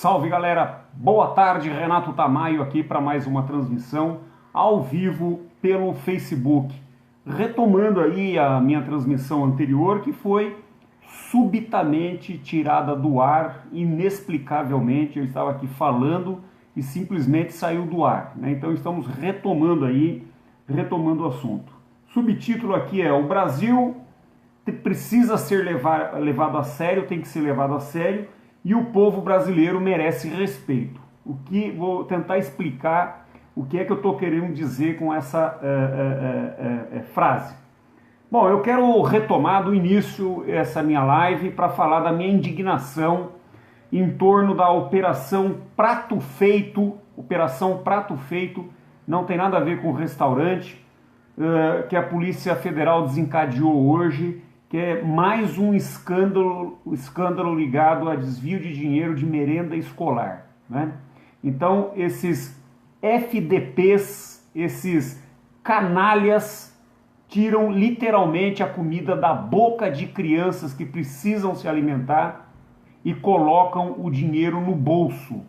Salve galera, boa tarde, Renato Tamayo aqui para mais uma transmissão ao vivo pelo Facebook. Retomando aí a minha transmissão anterior, que foi subitamente tirada do ar, inexplicavelmente. Eu estava aqui falando e simplesmente saiu do ar, né? Então estamos retomando o assunto. Subtítulo aqui é: o Brasil precisa ser levado a sério, tem que ser levado a sério, e o povo brasileiro merece respeito. Vou tentar explicar o que é que eu estou querendo dizer com essa frase. Bom, eu quero retomar do início essa minha live para falar da minha indignação em torno da Operação Prato Feito. Operação Prato Feito não tem nada a ver com o restaurante que a Polícia Federal desencadeou hoje, que é mais um escândalo ligado a desvio de dinheiro de merenda escolar, né? Então, esses FDPs, esses canalhas, tiram literalmente a comida da boca de crianças que precisam se alimentar e colocam o dinheiro no bolso.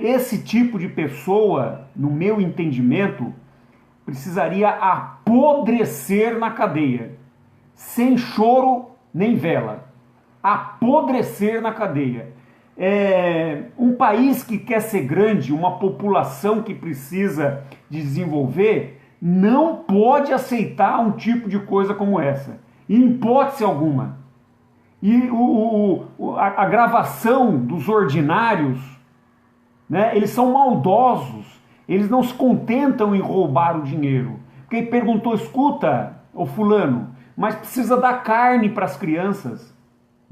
Esse tipo de pessoa, no meu entendimento, precisaria apodrecer na cadeia. Sem choro nem vela, apodrecer na cadeia. Um país que quer ser grande, uma população que precisa de desenvolver, não pode aceitar um tipo de coisa como essa, em hipótese alguma. E a gravação dos ordinários, né, eles são maldosos, eles não se contentam em roubar o dinheiro. Porque ele perguntou: escuta, ô fulano, mas precisa dar carne para as crianças,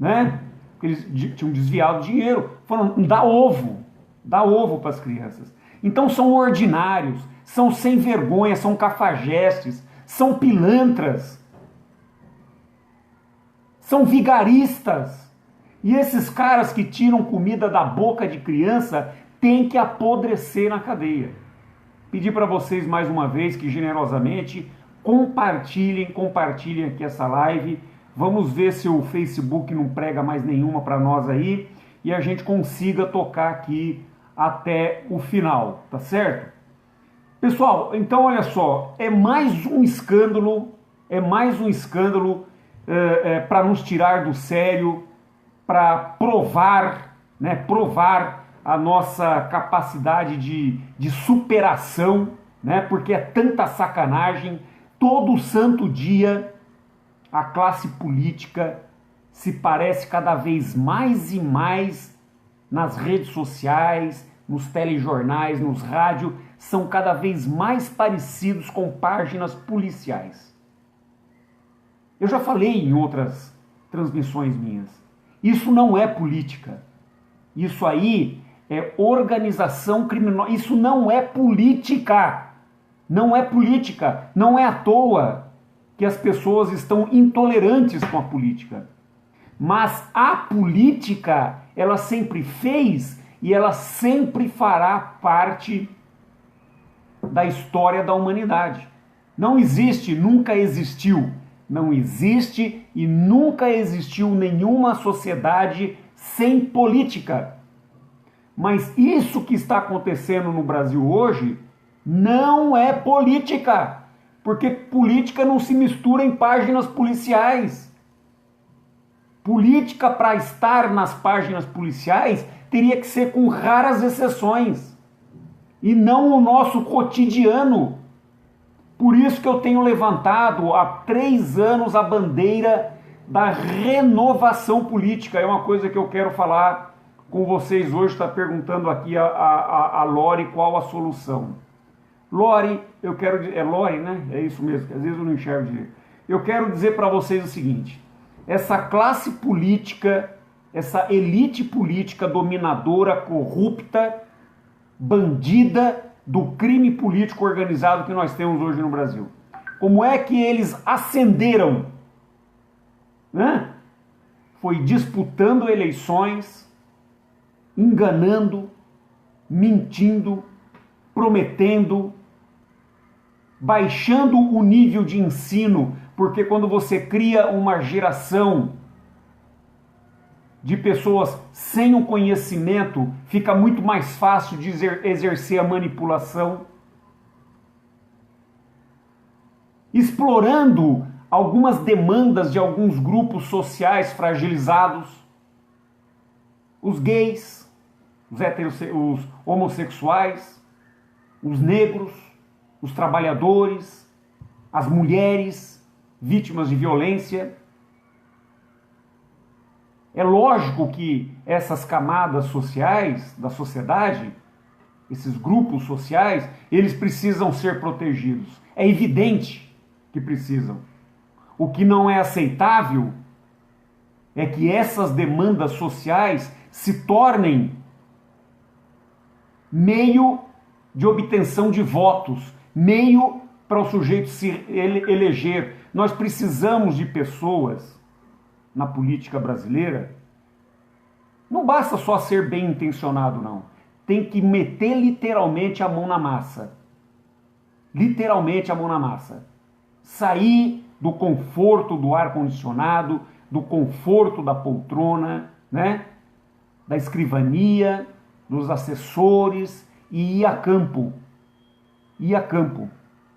né? Eles tinham desviado dinheiro. Falaram: dá ovo para as crianças. Então são ordinários, são sem vergonha, são cafajestes, são pilantras, são vigaristas. E esses caras que tiram comida da boca de criança têm que apodrecer na cadeia. Pedir para vocês mais uma vez que generosamente compartilhem aqui essa live. Vamos ver se o Facebook não prega mais nenhuma para nós aí e a gente consiga tocar aqui até o final, tá certo? Pessoal, então olha só, é mais um escândalo para nos tirar do sério, para provar a nossa capacidade de superação, né? Porque é tanta sacanagem. Todo santo dia a classe política se parece cada vez mais e mais nas redes sociais, nos telejornais, nos rádios, são cada vez mais parecidos com páginas policiais. Eu já falei em outras transmissões minhas, isso não é política, isso aí é organização criminosa, isso não é política. Não é política, não é à toa que as pessoas estão intolerantes com a política. Mas a política, ela sempre fez e ela sempre fará parte da história da humanidade. Não existe, nunca existiu. Não existe e nunca existiu nenhuma sociedade sem política. Mas isso que está acontecendo no Brasil hoje não é política, porque política não se mistura em páginas policiais. Política, para estar nas páginas policiais, teria que ser com raras exceções, e não o nosso cotidiano. Por isso que eu tenho levantado há 3 anos a bandeira da renovação política. É uma coisa que eu quero falar com vocês hoje. Está perguntando aqui a Lori qual a solução. Lori, é Lori, né? É isso mesmo, que às vezes eu não enxergo direito. Eu quero dizer para vocês o seguinte: essa classe política, essa elite política dominadora, corrupta, bandida do crime político organizado que nós temos hoje no Brasil. Como é que eles ascenderam? Né? Foi disputando eleições, enganando, mentindo, prometendo, baixando o nível de ensino, porque quando você cria uma geração de pessoas sem o conhecimento, fica muito mais fácil de exercer a manipulação. Explorando algumas demandas de alguns grupos sociais fragilizados, os gays, os homossexuais, os negros, os trabalhadores, as mulheres vítimas de violência. É lógico que essas camadas sociais da sociedade, esses grupos sociais, eles precisam ser protegidos. É evidente que precisam. O que não é aceitável é que essas demandas sociais se tornem meio de obtenção de votos, meio para o sujeito se eleger. Nós precisamos de pessoas na política brasileira. Não basta só ser bem intencionado, não. Tem que meter literalmente a mão na massa. Literalmente a mão na massa. Sair do conforto do ar-condicionado, do conforto da poltrona, né? Da escrivania, dos assessores e ir a campo. Ir a campo.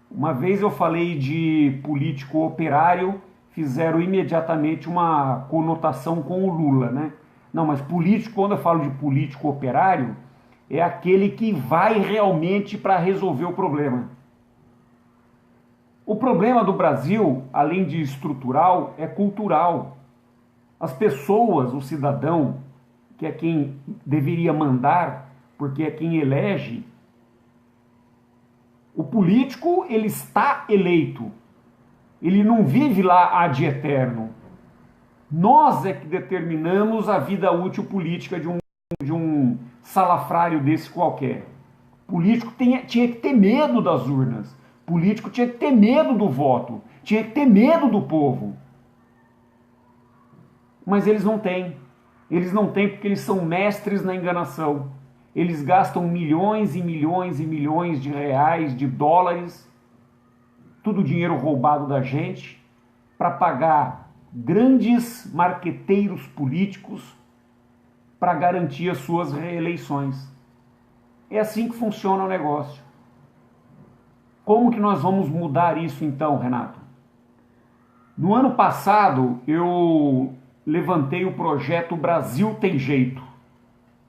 Uma vez eu falei de político operário, fizeram imediatamente uma conotação com o Lula, né? Não, mas político, quando eu falo de político operário, é aquele que vai realmente para resolver o problema. O problema do Brasil, além de estrutural, é cultural. As pessoas, o cidadão, que é quem deveria mandar, porque é quem elege, o político, ele está eleito. Ele não vive lá ad eterno. Nós é que determinamos a vida útil política de um salafrário desse qualquer. O político tinha que ter medo das urnas. O político tinha que ter medo do voto. Tinha que ter medo do povo. Mas eles não têm. Eles não têm porque eles são mestres na enganação. Eles gastam milhões e milhões e milhões de reais, de dólares, tudo dinheiro roubado da gente, para pagar grandes marqueteiros políticos para garantir as suas reeleições. É assim que funciona o negócio. Como que nós vamos mudar isso então, Renato? No ano passado, eu levantei o projeto Brasil Tem Jeito.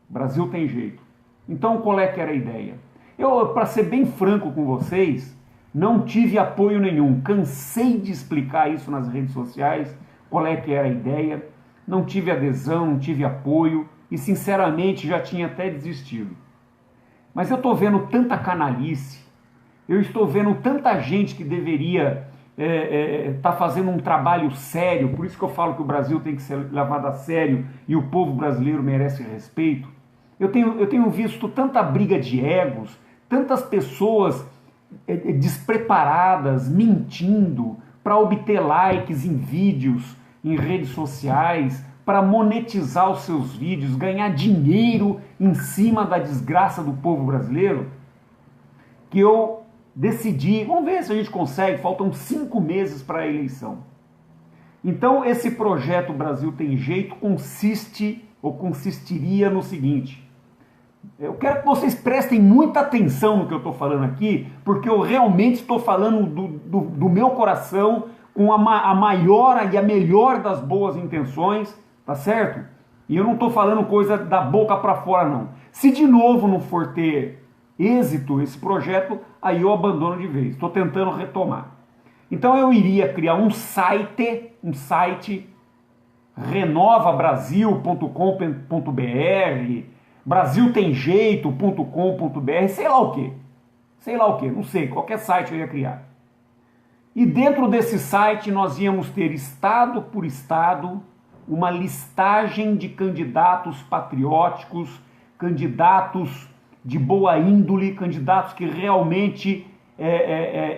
Brasil Tem Jeito. Então, qual é que era a ideia? Eu, para ser bem franco com vocês, não tive apoio nenhum. Cansei de explicar isso nas redes sociais, qual é que era a ideia. Não tive adesão, não tive apoio e, sinceramente, já tinha até desistido. Mas eu estou vendo tanta canalice, eu estou vendo tanta gente que deveria estar fazendo um trabalho sério, por isso que eu falo que o Brasil tem que ser levado a sério e o povo brasileiro merece respeito. Eu tenho visto tanta briga de egos, tantas pessoas despreparadas, mentindo para obter likes em vídeos, em redes sociais, para monetizar os seus vídeos, ganhar dinheiro em cima da desgraça do povo brasileiro, que eu decidi, vamos ver se a gente consegue, faltam 5 meses para a eleição. Então esse projeto Brasil Tem Jeito consistiria no seguinte: eu quero que vocês prestem muita atenção no que eu estou falando aqui, porque eu realmente estou falando do meu coração, com a maior e a melhor das boas intenções, tá certo? E eu não estou falando coisa da boca para fora, não. Se de novo não for ter êxito esse projeto, aí eu abandono de vez. Estou tentando retomar. Então eu iria criar um site renovabrasil.com.br, brasiltemjeito.com.br, sei lá o que, não sei, qualquer site eu ia criar. E dentro desse site nós íamos ter estado por estado uma listagem de candidatos patrióticos, candidatos de boa índole, candidatos que realmente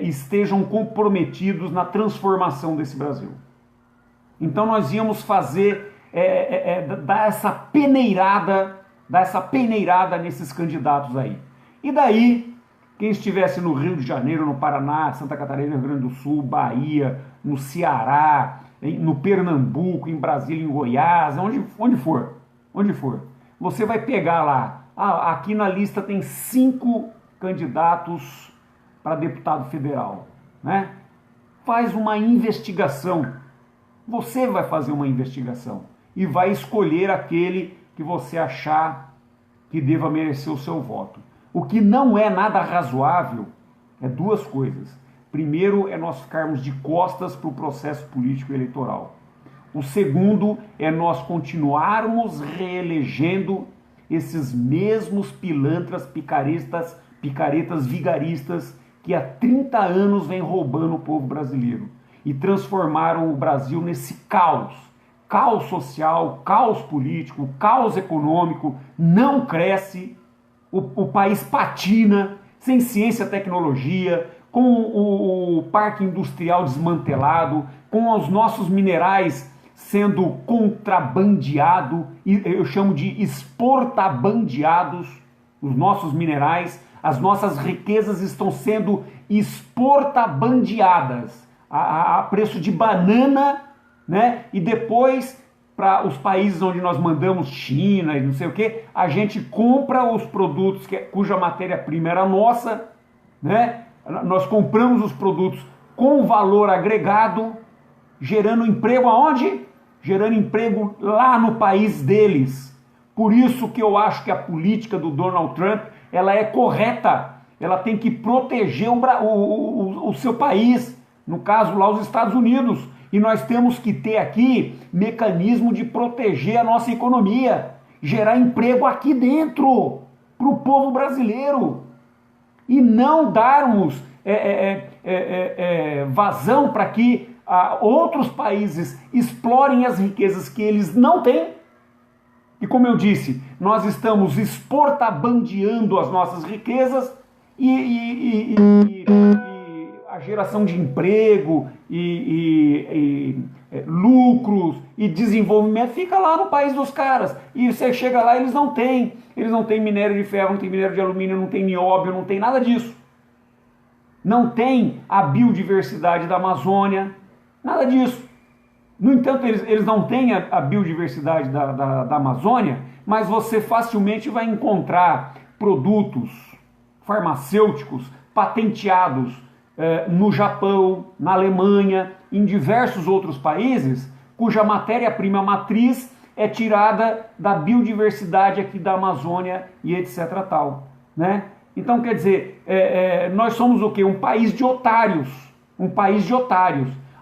estejam comprometidos na transformação desse Brasil. Então nós íamos fazer, dar essa peneirada nesses candidatos aí. E daí, quem estivesse no Rio de Janeiro, no Paraná, Santa Catarina, Rio Grande do Sul, Bahia, no Ceará, no Pernambuco, em Brasília, em Goiás, onde for, você vai pegar lá, aqui na lista tem 5 candidatos para deputado federal, né? Faz uma investigação, você vai fazer uma investigação e vai escolher aquele que você achar que deva merecer o seu voto. O que não é nada razoável é 2 coisas. Primeiro é nós ficarmos de costas para o processo político eleitoral. O segundo é nós continuarmos reelegendo esses mesmos pilantras, picaretas vigaristas que há 30 anos vêm roubando o povo brasileiro e transformaram o Brasil nesse caos. Caos social, caos político, caos econômico, não cresce, o país patina, sem ciência e tecnologia, com o parque industrial desmantelado, com os nossos minerais sendo contrabandeados, eu chamo de exportabandeados, os nossos minerais, as nossas riquezas estão sendo exportabandeadas a preço de banana, né? E depois, para os países onde nós mandamos, China e não sei o que, a gente compra os produtos cuja matéria-prima era nossa, né? Nós compramos os produtos com valor agregado, gerando emprego aonde? Gerando emprego lá no país deles. Por isso que eu acho que a política do Donald Trump, ela é correta. Ela tem que proteger o seu país, no caso lá os Estados Unidos. E nós temos que ter aqui mecanismo de proteger a nossa economia, gerar emprego aqui dentro, para o povo brasileiro. E não darmos vazão para que outros países explorem as riquezas que eles não têm. E como eu disse, nós estamos exportabandeando as nossas riquezas e a geração de emprego lucros e desenvolvimento fica lá no país dos caras. E você chega lá, eles não têm minério de ferro, não tem minério de alumínio, não tem nióbio, não tem nada disso. Não tem a biodiversidade da Amazônia, nada disso. No entanto, eles não têm a biodiversidade da Amazônia, mas você facilmente vai encontrar produtos farmacêuticos patenteados no Japão, na Alemanha, em diversos outros países, cuja matéria-prima matriz é tirada da biodiversidade aqui da Amazônia e etc. tal, né? Então, quer dizer, nós somos o quê? Um país de otários,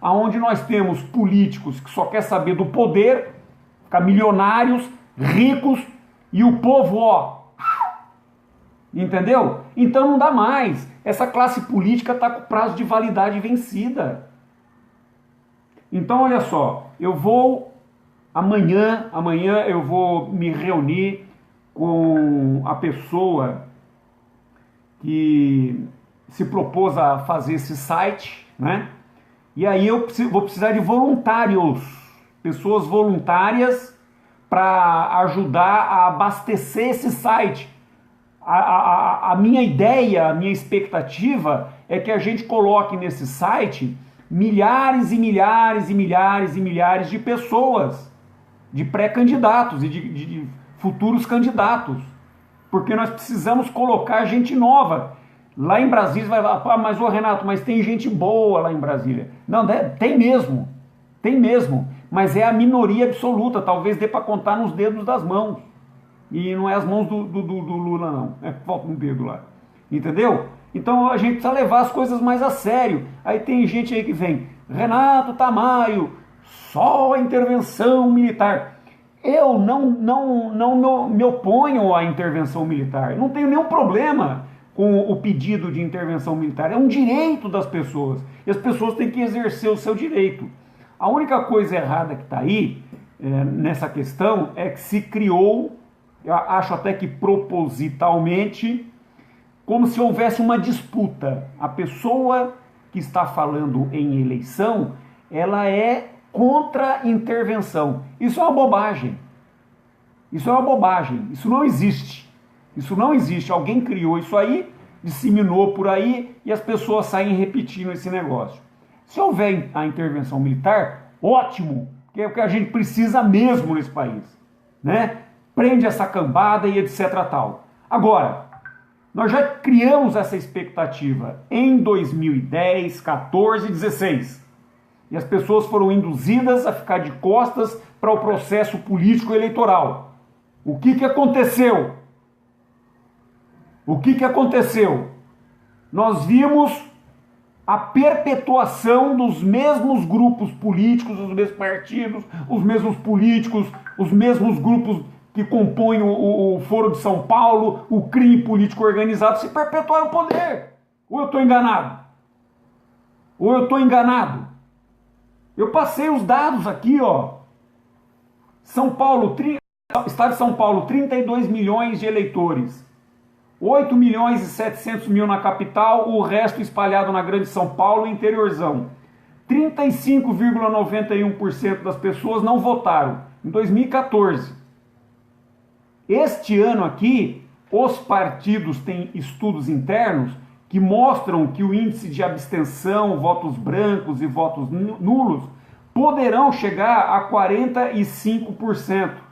onde nós temos políticos que só quer saber do poder, ficar milionários, ricos, e o povo, ó, entendeu? Então não dá mais. Essa classe política está com prazo de validade vencida. Então, olha só, amanhã eu vou me reunir com a pessoa que se propôs a fazer esse site, né? E aí eu vou precisar de voluntários, pessoas voluntárias para ajudar a abastecer esse site. A minha ideia, a minha expectativa é que a gente coloque nesse site milhares e milhares e milhares e milhares de pessoas, de pré-candidatos e de futuros candidatos, porque nós precisamos colocar gente nova. Lá em Brasília vai falar, mas ô Renato, mas tem gente boa lá em Brasília. Não, tem mesmo, mas é a minoria absoluta, talvez dê para contar nos dedos das mãos. E não é as mãos do Lula não, falta um dedo lá, entendeu? Então a gente precisa levar as coisas mais a sério. Aí tem gente aí que vem, Renato Tamayo, só a intervenção militar. Eu não me oponho à intervenção militar, não tenho nenhum problema com o pedido de intervenção militar, é um direito das pessoas, e as pessoas têm que exercer o seu direito. A única coisa errada que está aí, nessa questão, é que se criou, eu acho até que propositalmente, como se houvesse uma disputa. A pessoa que está falando em eleição, ela é contra intervenção. Isso é uma bobagem. Isso não existe. Isso não existe. Alguém criou isso aí, disseminou por aí e as pessoas saem repetindo esse negócio. Se houver a intervenção militar, Ótimo, que é o que a gente precisa mesmo nesse país, né? Prende essa cambada e etc tal. Agora, nós já criamos essa expectativa em 2010, 14, 16. E as pessoas foram induzidas a ficar de costas para o processo político eleitoral. O que aconteceu? O que aconteceu? Nós vimos a perpetuação dos mesmos grupos políticos, os mesmos partidos, os mesmos políticos, os mesmos grupos que compõem o Foro de São Paulo, o crime político organizado, se perpetuar no poder. Ou eu estou enganado? Ou eu estou enganado? Eu passei os dados aqui, ó. São Paulo, Estado de São Paulo, 32 milhões de eleitores. 8 milhões e 700 mil na capital, o resto espalhado na Grande São Paulo e interiorzão. 35,91% das pessoas não votaram em 2014. Este ano aqui, os partidos têm estudos internos que mostram que o índice de abstenção, votos brancos e votos nulos poderão chegar a 45%.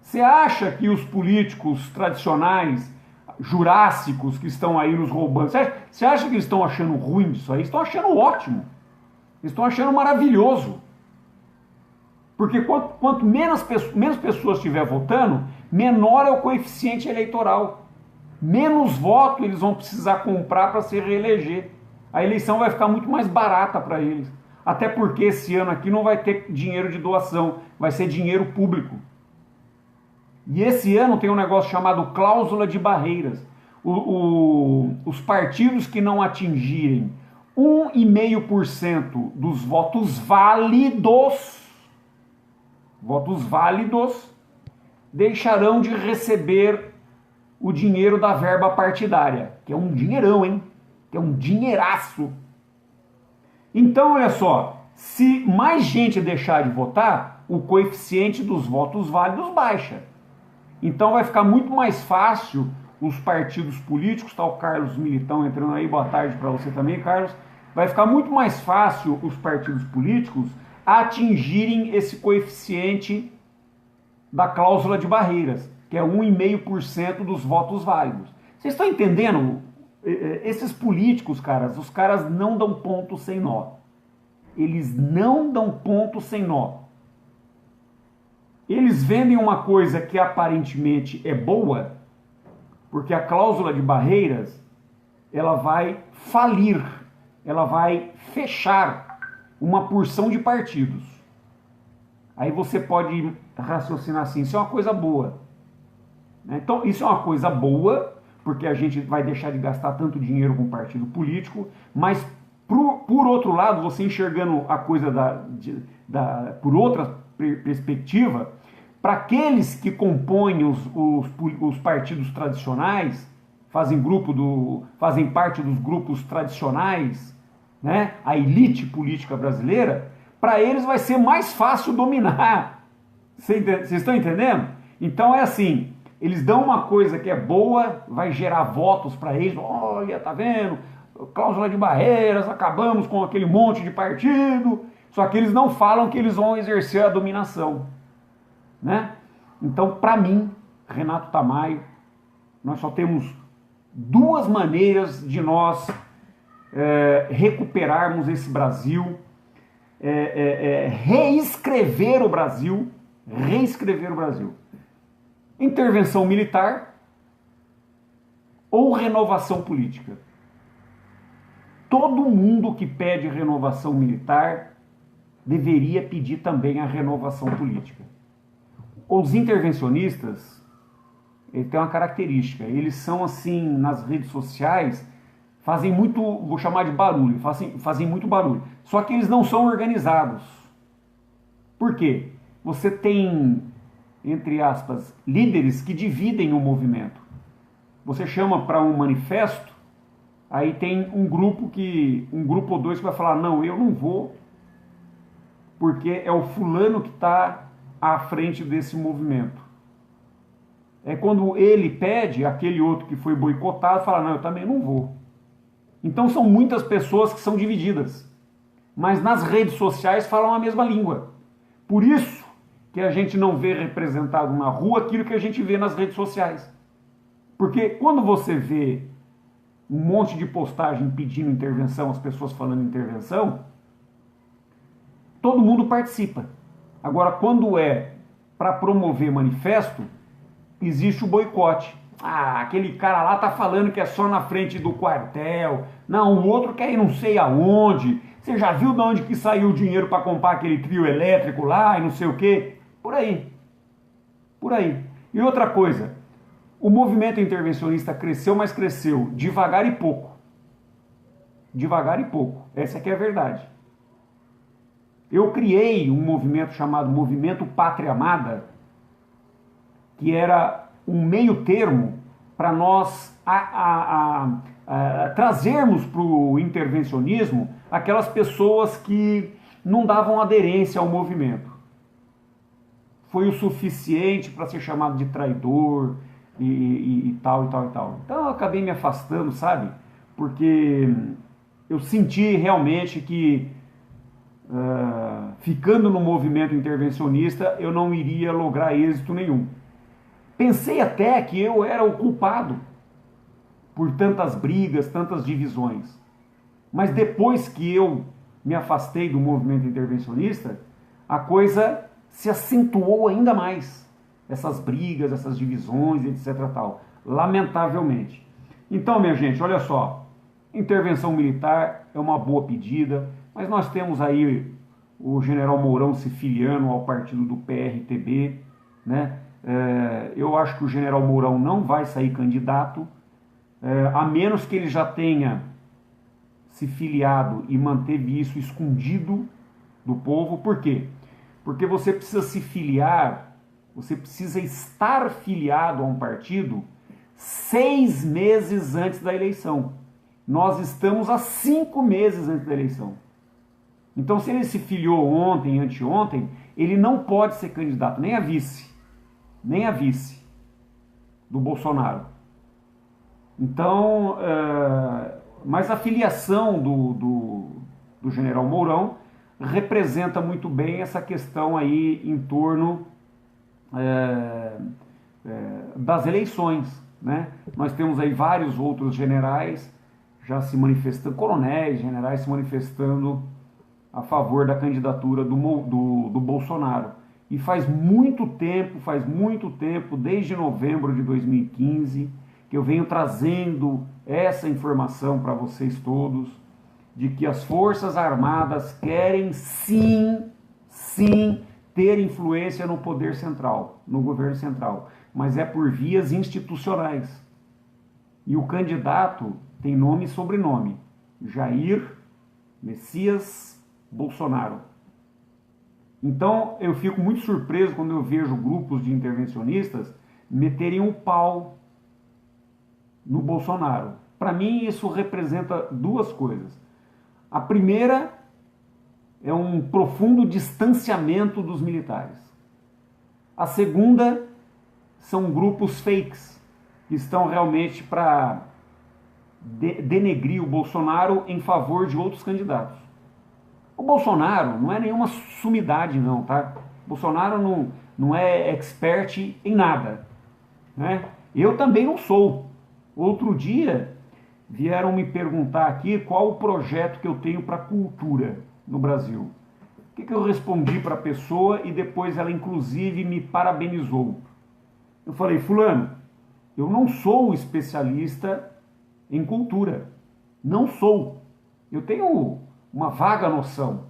Você acha que os políticos tradicionais, jurássicos, que estão aí nos roubando, você acha que eles estão achando ruim disso aí? Estão achando ótimo. Eles estão achando maravilhoso. Porque quanto menos pessoas estiver votando, menor é o coeficiente eleitoral. Menos voto eles vão precisar comprar para se reeleger. A eleição vai ficar muito mais barata para eles. Até porque esse ano aqui não vai ter dinheiro de doação, vai ser dinheiro público. E esse ano tem um negócio chamado cláusula de barreiras. Os partidos que não atingirem 1,5% dos votos válidos, deixarão de receber o dinheiro da verba partidária, que é um dinheirão, hein? Que é um dinheiraço. Então, olha só, se mais gente deixar de votar, o coeficiente dos votos válidos baixa. Então vai ficar muito mais fácil os partidos políticos, tá o Carlos Militão entrando aí, boa tarde para você também, Carlos. Vai ficar muito mais fácil os partidos políticos atingirem esse coeficiente da cláusula de barreiras, que é 1,5% dos votos válidos. Vocês estão entendendo? Esses políticos, caras, os caras não dão ponto sem nó. Eles não dão ponto sem nó. Eles vendem uma coisa que aparentemente é boa, porque a cláusula de barreiras, ela vai falir, ela vai fechar uma porção de partidos. Aí você pode raciocinar assim, isso é uma coisa boa. Então, isso é uma coisa boa, porque a gente vai deixar de gastar tanto dinheiro com partido político, mas por outro lado, você enxergando a coisa por outra perspectiva, para aqueles que compõem os partidos tradicionais, fazem parte dos grupos tradicionais, né, a elite política brasileira, para eles vai ser mais fácil dominar. Vocês estão entendendo? Então é assim, eles dão uma coisa que é boa, vai gerar votos para eles, olha, tá vendo? Cláusula de barreiras, acabamos com aquele monte de partido, só que eles não falam que eles vão exercer a dominação, né? Então, para mim, Renato Tamayo, nós só temos duas maneiras de nós recuperarmos esse Brasil, reescrever o Brasil, intervenção militar ou renovação política. Todo mundo que pede renovação militar deveria pedir também a renovação política. Os intervencionistas, ele tem uma característica, eles são assim, nas redes sociais, fazem muito, vou chamar de barulho, fazem muito barulho, só que eles não são organizados. Por quê? Você tem, entre aspas, líderes que dividem o movimento. Você chama para um manifesto, aí tem um grupo ou dois que vai falar, não, eu não vou, porque é o fulano que está à frente desse movimento. É quando ele pede, aquele outro que foi boicotado fala, não, eu também não vou. Então são muitas pessoas que são divididas. mas nas redes sociais falam a mesma língua. Por isso que a gente não vê representado na rua aquilo que a gente vê nas redes sociais. Porque quando você vê um monte de postagem pedindo intervenção, as pessoas falando intervenção, todo mundo participa. Agora, quando é para promover manifesto, existe o boicote. Ah, aquele cara lá tá falando que é só na frente do quartel. Não, o outro quer ir não sei aonde. Você já viu de onde que saiu o dinheiro para comprar aquele trio elétrico lá e não sei o quê? Por aí. Por aí. E outra coisa, o movimento intervencionista cresceu, mas cresceu devagar e pouco. Devagar e pouco. Essa aqui é a verdade. Eu criei um movimento chamado Movimento Pátria Amada, que era um meio termo para nós trazermos para o intervencionismo aquelas pessoas que não davam aderência ao movimento. Foi o suficiente para ser chamado de traidor e tal, e tal, e tal. Então eu acabei me afastando, sabe? Porque eu senti realmente que ficando no movimento intervencionista eu não iria lograr êxito nenhum. Pensei até que eu era o culpado por tantas brigas, tantas divisões. Mas depois que eu me afastei do movimento intervencionista, a coisa se acentuou ainda mais. Essas brigas, essas divisões, etc. tal. Lamentavelmente. Então, minha gente, olha só. Intervenção militar é uma boa pedida, mas nós temos aí o general Mourão se filiando ao partido do PRTB, né? Eu acho que o general Mourão não vai sair candidato, a menos que ele já tenha se filiado e manteve isso escondido do povo. Por quê? Porque você precisa se filiar, você precisa estar filiado a um partido 6 meses antes da eleição. Nós estamos há 5 meses antes da eleição. Então, se ele se filiou ontem, anteontem, ele não pode ser candidato, nem a vice do Bolsonaro. Então, mas a filiação do general Mourão representa muito bem essa questão aí em torno das eleições, né? Nós temos aí vários outros generais já se manifestando, coronéis, generais se manifestando a favor da candidatura do Bolsonaro. E faz muito tempo, desde novembro de 2015, que eu venho trazendo essa informação para vocês todos, de que as Forças Armadas querem sim ter influência no poder central, no governo central, mas é por vias institucionais. E o candidato tem nome e sobrenome: Jair Messias Bolsonaro. Então eu fico muito surpreso quando eu vejo grupos de intervencionistas meterem um pau no Bolsonaro. Para mim isso representa duas coisas. A primeira é um profundo distanciamento dos militares. A segunda são grupos fakes, que estão realmente para denegrir o Bolsonaro em favor de outros candidatos. O Bolsonaro não é nenhuma sumidade não, tá? O Bolsonaro não é expert em nada, né? Eu também não sou. Outro dia vieram me perguntar aqui qual o projeto que eu tenho para a cultura no Brasil. O que eu respondi para a pessoa e depois ela inclusive me parabenizou. Eu falei: fulano, eu não sou especialista em cultura. Não sou. Eu tenho uma vaga noção,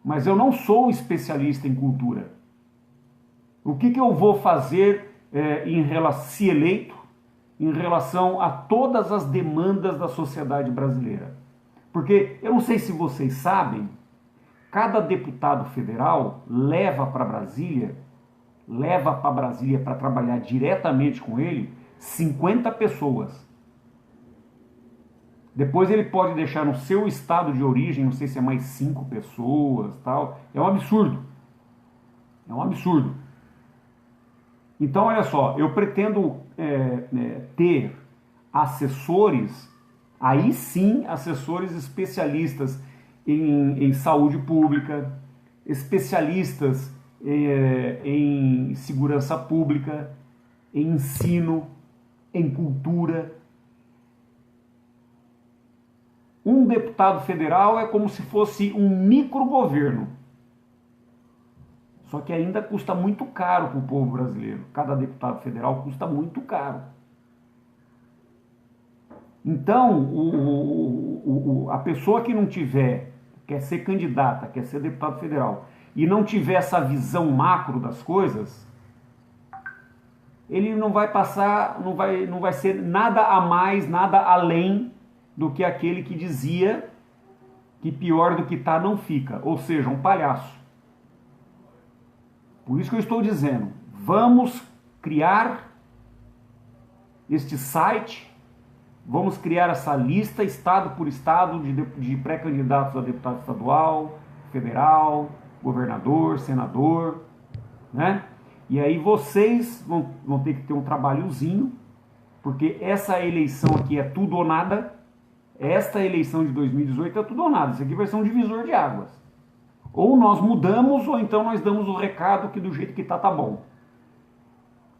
mas eu não sou especialista em cultura. O que eu vou fazer se eleito em relação a todas as demandas da sociedade brasileira? Porque eu não sei se vocês sabem, cada deputado federal leva para Brasília para trabalhar diretamente com ele 50 pessoas. Depois ele pode deixar no seu estado de origem, não sei se é mais 5 pessoas, tal. É um absurdo. É um absurdo. Então, olha só, eu pretendo ter assessores, aí sim, assessores especialistas em saúde pública, especialistas em segurança pública, em ensino, em cultura. Um deputado federal é como se fosse um microgoverno. Só que ainda custa muito caro para o povo brasileiro. Cada deputado federal custa muito caro. Então, a pessoa que não tiver, quer ser candidata, quer ser deputado federal, e não tiver essa visão macro das coisas, ele não vai passar, não vai ser nada a mais, nada além do que aquele que dizia que pior do que tá não fica, ou seja, um palhaço. Por isso que eu estou dizendo, vamos criar este site, vamos criar essa lista, estado por estado, de pré-candidatos a deputado estadual, federal, governador, senador, né? E aí vocês vão ter que ter um trabalhozinho, porque essa eleição aqui é tudo ou nada. Esta eleição de 2018 é tudo ou nada. Isso aqui vai ser um divisor de águas. Ou nós mudamos, ou então nós damos o recado que do jeito que tá bom.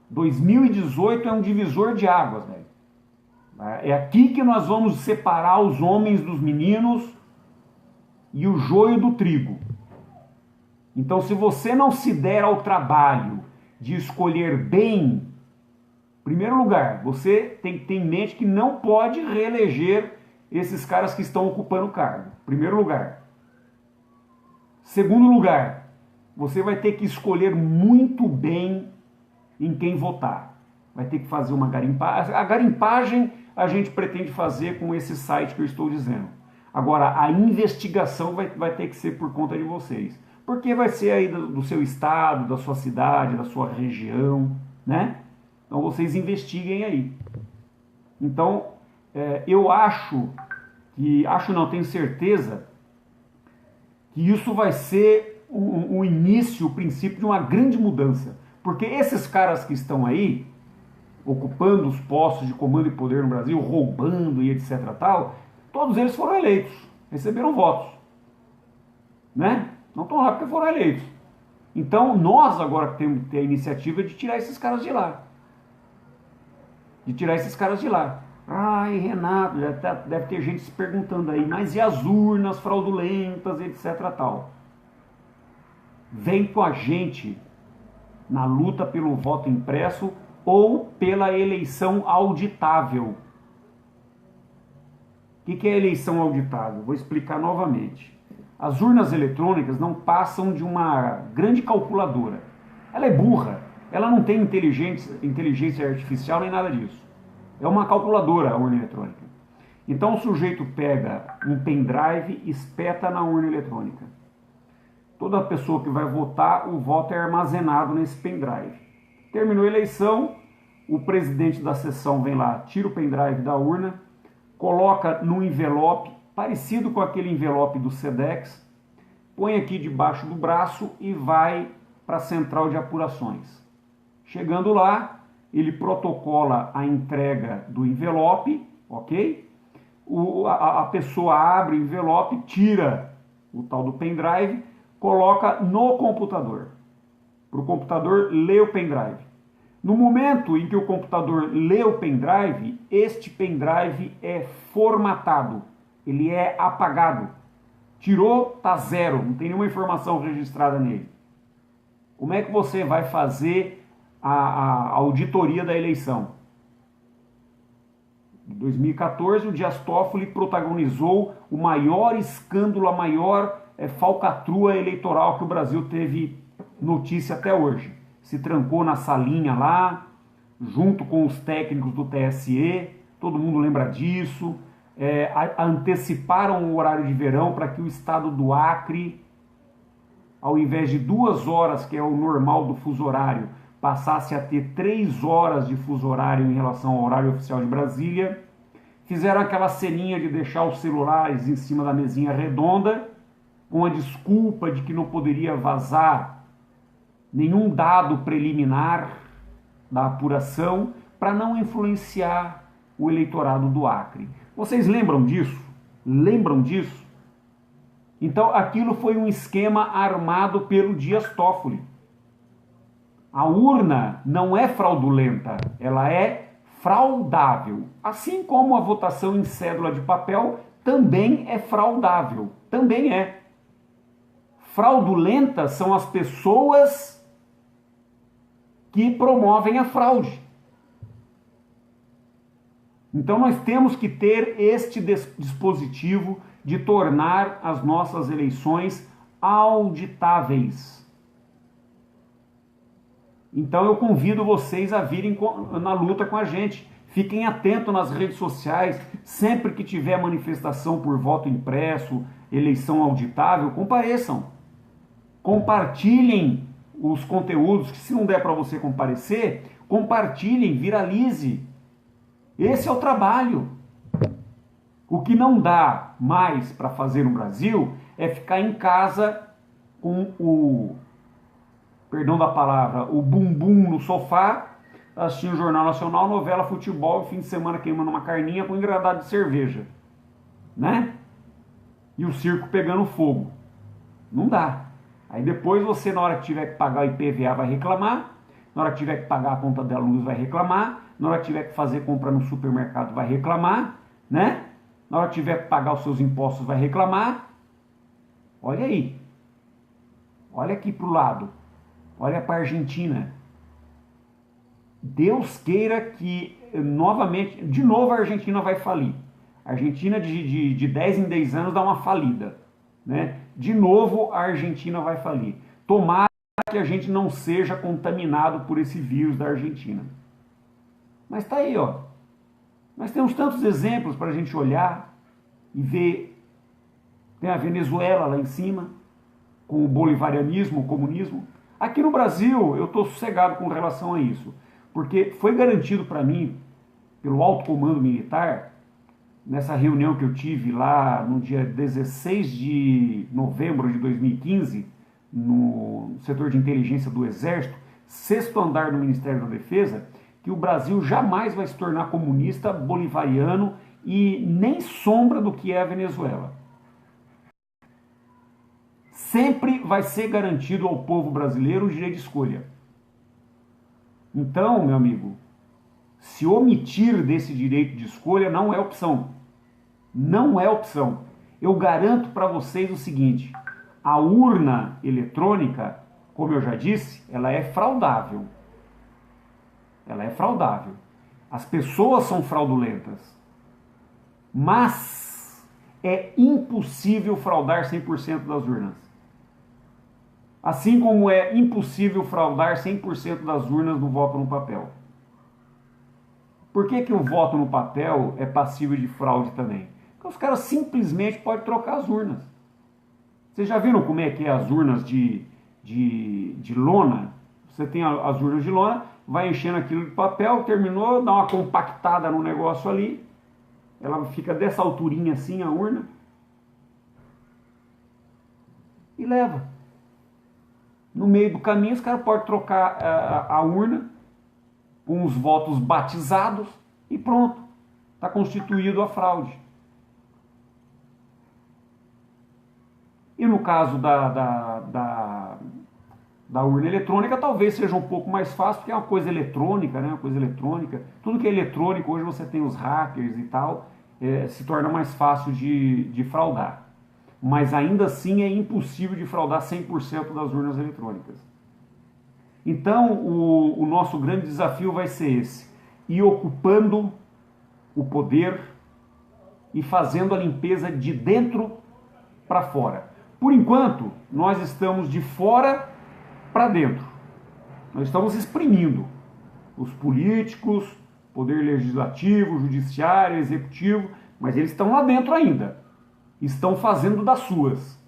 2018 é um divisor de águas, velho. É aqui que nós vamos separar os homens dos meninos e o joio do trigo. Então, se você não se der ao trabalho de escolher bem, em primeiro lugar, você tem que ter em mente que não pode reeleger esses caras que estão ocupando o cargo. Primeiro lugar. Segundo lugar, você vai ter que escolher muito bem em quem votar. Vai ter que fazer uma garimpagem. A garimpagem a gente pretende fazer com esse site que eu estou dizendo. Agora, a investigação vai ter que ser por conta de vocês. Porque vai ser aí do seu estado, da sua cidade, da sua região, né? Então vocês investiguem aí. Então, eu tenho certeza que isso vai ser o início, o princípio de uma grande mudança. Porque esses caras que estão aí, ocupando os postos de comando e poder no Brasil, roubando e etc. tal, todos eles foram eleitos, receberam votos, né? Não estão lá porque foram eleitos. Então, nós agora temos que ter a iniciativa de tirar esses caras de lá. Ai, Renato, deve ter gente se perguntando aí, mas e as urnas fraudulentas, etc. tal? Vem com a gente na luta pelo voto impresso ou pela eleição auditável. O que é eleição auditável? Vou explicar novamente. As urnas eletrônicas não passam de uma grande calculadora. Ela é burra, ela não tem inteligência artificial nem nada disso. É uma calculadora a urna eletrônica. Então o sujeito pega um pendrive e espeta na urna eletrônica. Toda pessoa que vai votar, o voto é armazenado nesse pendrive. Terminou a eleição, o presidente da sessão vem lá, tira o pendrive da urna, coloca num envelope parecido com aquele envelope do Sedex, põe aqui debaixo do braço e vai para a central de apurações. Chegando lá, ele protocola a entrega do envelope, ok? A pessoa abre o envelope, tira o tal do pendrive, coloca no computador, para o computador ler o pendrive. No momento em que o computador lê o pendrive, este pendrive é formatado, ele é apagado. Tirou, tá zero, não tem nenhuma informação registrada nele. Como é que você vai fazer a auditoria da eleição? Em 2014, o Dias Toffoli protagonizou o maior escândalo, a maior falcatrua eleitoral que o Brasil teve notícia até hoje. Se trancou na salinha lá, junto com os técnicos do TSE, todo mundo lembra disso. Anteciparam o horário de verão para que o estado do Acre, ao invés de 2 horas, que é o normal do fuso horário, passasse a ter 3 horas de fuso horário em relação ao horário oficial de Brasília. Fizeram aquela ceninha de deixar os celulares em cima da mesinha redonda, com a desculpa de que não poderia vazar nenhum dado preliminar da apuração, para não influenciar o eleitorado do Acre. Vocês lembram disso? Lembram disso? Então aquilo foi um esquema armado pelo Dias Toffoli. A urna não é fraudulenta, ela é fraudável. Assim como a votação em cédula de papel também é fraudável, também é. Fraudulentas são as pessoas que promovem a fraude. Então nós temos que ter este dispositivo de tornar as nossas eleições auditáveis. Então eu convido vocês a virem na luta com a gente. Fiquem atentos nas redes sociais, sempre que tiver manifestação por voto impresso, eleição auditável, compareçam. Compartilhem os conteúdos, que se não der para você comparecer, compartilhem, viralize. Esse é o trabalho. O que não dá mais para fazer no Brasil é ficar em casa com o, perdão da palavra, o bumbum no sofá, assistindo Jornal Nacional, novela, futebol, fim de semana queimando uma carninha com engradado de cerveja, né? E o circo pegando fogo. Não dá. Aí depois você, na hora que tiver que pagar o IPVA, vai reclamar, na hora que tiver que pagar a conta da luz, vai reclamar, na hora que tiver que fazer compra no supermercado, vai reclamar, né? Na hora que tiver que pagar os seus impostos, vai reclamar. Olha aí. Olha aqui pro lado. Olha para a Argentina. Deus queira que, novamente, de novo a Argentina vai falir. A Argentina de 10 em 10 anos dá uma falida, né? De novo a Argentina vai falir. Tomara que a gente não seja contaminado por esse vírus da Argentina. Mas tá aí, ó. Nós temos tantos exemplos para a gente olhar e ver. Tem a Venezuela lá em cima, com o bolivarianismo, o comunismo. Aqui no Brasil, eu estou sossegado com relação a isso, porque foi garantido para mim, pelo alto comando militar, nessa reunião que eu tive lá no dia 16 de novembro de 2015, no setor de inteligência do Exército, sexto andar do Ministério da Defesa, que o Brasil jamais vai se tornar comunista, bolivariano e nem sombra do que é a Venezuela. Sempre vai ser garantido ao povo brasileiro o direito de escolha. Então, meu amigo, se omitir desse direito de escolha não é opção. Não é opção. Eu garanto para vocês o seguinte, a urna eletrônica, como eu já disse, ela é fraudável. Ela é fraudável. As pessoas são fraudulentas. Mas é impossível fraudar 100% das urnas. Assim como é impossível fraudar 100% das urnas no voto no papel. Por que o voto no papel é passível de fraude também? Porque os caras simplesmente podem trocar as urnas. Vocês já viram como é que é as urnas de lona? Você tem as urnas de lona, vai enchendo aquilo de papel, terminou, dá uma compactada no negócio ali, ela fica dessa alturinha assim, a urna, e leva. No meio do caminho, os caras podem trocar a urna com os votos batizados e pronto, está constituído a fraude. E no caso da urna eletrônica, talvez seja um pouco mais fácil, porque é uma coisa eletrônica, né? Uma coisa eletrônica. Tudo que é eletrônico, hoje você tem os hackers e tal, se torna mais fácil de fraudar. Mas ainda assim é impossível de fraudar 100% das urnas eletrônicas. Então, o nosso grande desafio vai ser esse: ir ocupando o poder e fazendo a limpeza de dentro para fora. Por enquanto, nós estamos de fora para dentro. Nós estamos exprimindo os políticos, poder legislativo, judiciário, executivo, mas eles estão lá dentro ainda. Estão fazendo das suas.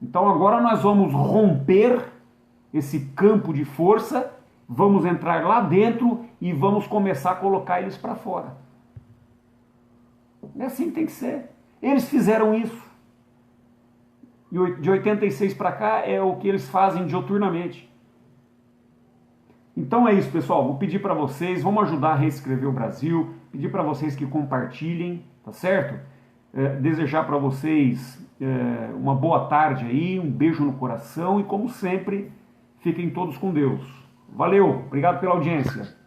Então agora nós vamos romper esse campo de força, vamos entrar lá dentro e vamos começar a colocar eles para fora. É assim que tem que ser. Eles fizeram isso. E de 86 para cá é o que eles fazem diuturnamente. Então é isso, pessoal. Vou pedir para vocês, vamos ajudar a reescrever o Brasil, pedir para vocês que compartilhem, tá certo? Desejar para vocês uma boa tarde aí, um beijo no coração e, como sempre, fiquem todos com Deus. Valeu, obrigado pela audiência.